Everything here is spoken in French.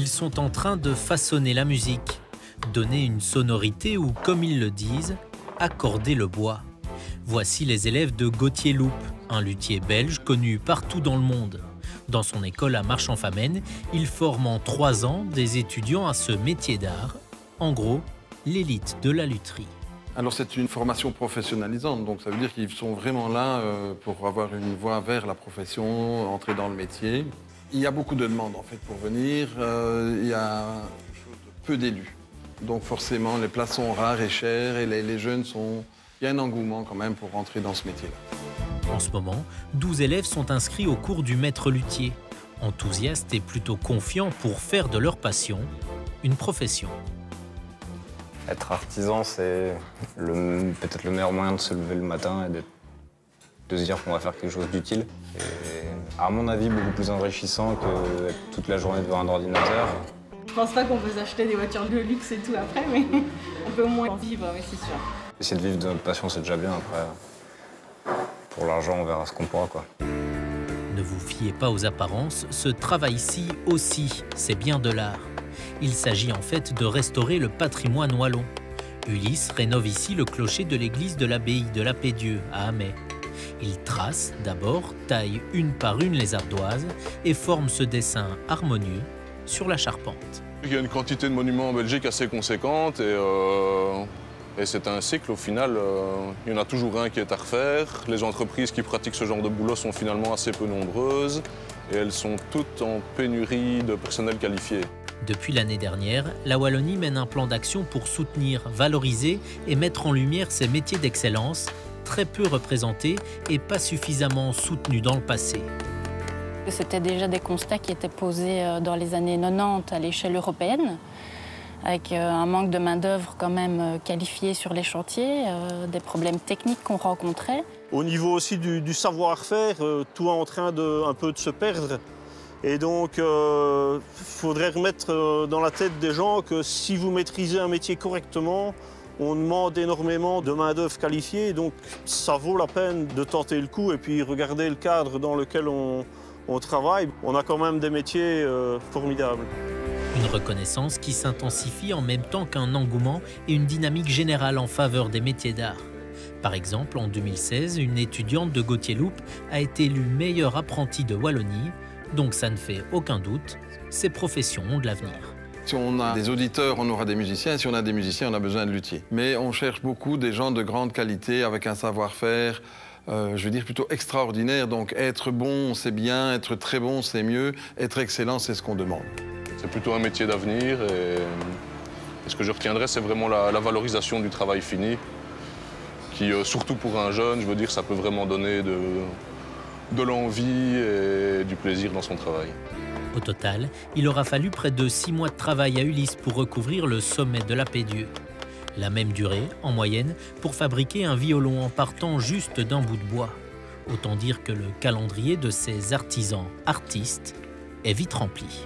Ils sont en train de façonner la musique, donner une sonorité ou, comme ils le disent, accorder le bois. Voici les élèves de Gauthier Loup, un luthier belge connu partout dans le monde. Dans son école à Marchand-Famenne, il forme en 3 ans des étudiants à ce métier d'art. En gros, l'élite de la lutherie. Alors c'est une formation professionnalisante, donc ça veut dire qu'ils sont vraiment là pour avoir une voie vers la profession, entrer dans le métier. Il y a beaucoup de demandes en fait pour venir, il y a peu d'élus. Donc forcément les places sont rares et chères et les jeunes sont... Il y a un engouement quand même pour rentrer dans ce métier-là. En ce moment, 12 élèves sont inscrits au cours du maître luthier, enthousiastes et plutôt confiants pour faire de leur passion une profession. Être artisan, c'est peut-être le meilleur moyen de se lever le matin et de se dire qu'on va faire quelque chose d'utile. Et à mon avis, beaucoup plus enrichissant que d'être toute la journée devant un ordinateur. Je pense pas qu'on peut s'acheter des voitures de luxe et tout après, mais on peut au moins en vivre, oui, c'est sûr. Essayer de vivre de notre passion, c'est déjà bien. Après, pour l'argent, on verra ce qu'on pourra, quoi. Ne vous fiez pas aux apparences, ce travail-ci aussi, c'est bien de l'art. Il s'agit en fait de restaurer le patrimoine wallon. Ulysse rénove ici le clocher de l'église de l'abbaye de la Paix-Dieu à Amet. Il trace d'abord, taille une par une les ardoises et forme ce dessin harmonieux sur la charpente. Il y a une quantité de monuments en Belgique assez conséquente et c'est un cycle au final. Il y en a toujours un qui est à refaire. Les entreprises qui pratiquent ce genre de boulot sont finalement assez peu nombreuses et elles sont toutes en pénurie de personnel qualifié. Depuis l'année dernière, la Wallonie mène un plan d'action pour soutenir, valoriser et mettre en lumière ces métiers d'excellence, très peu représentés et pas suffisamment soutenus dans le passé. C'était déjà des constats qui étaient posés dans les années 90 à l'échelle européenne, avec un manque de main-d'œuvre quand même qualifiée sur les chantiers, des problèmes techniques qu'on rencontrait. Au niveau aussi du savoir-faire, tout est en train un peu de se perdre. Et donc, il faudrait remettre dans la tête des gens que si vous maîtrisez un métier correctement, on demande énormément de main-d'œuvre qualifiée. Donc, ça vaut la peine de tenter le coup et puis regarder le cadre dans lequel on travaille. On a quand même des métiers formidables. Une reconnaissance qui s'intensifie en même temps qu'un engouement et une dynamique générale en faveur des métiers d'art. Par exemple, en 2016, une étudiante de Gauthier Loup a été élue meilleure apprentie de Wallonie. Donc ça ne fait aucun doute, ces professions ont de l'avenir. Si on a des auditeurs, on aura des musiciens. Et si on a des musiciens, on a besoin de luthiers. Mais on cherche beaucoup des gens de grande qualité, avec un savoir-faire, je veux dire plutôt extraordinaire. Donc être bon, c'est bien. Être très bon, c'est mieux. Être excellent, c'est ce qu'on demande. C'est plutôt un métier d'avenir. Et ce que je retiendrai, c'est vraiment la valorisation du travail fini. Qui, surtout pour un jeune, je veux dire, ça peut vraiment donner de l'envie et du plaisir dans son travail. Au total, il aura fallu près de 6 mois de travail à Ulysse pour recouvrir le sommet de la Paix-Dieu. La même durée, en moyenne, pour fabriquer un violon en partant juste d'un bout de bois. Autant dire que le calendrier de ces artisans artistes est vite rempli.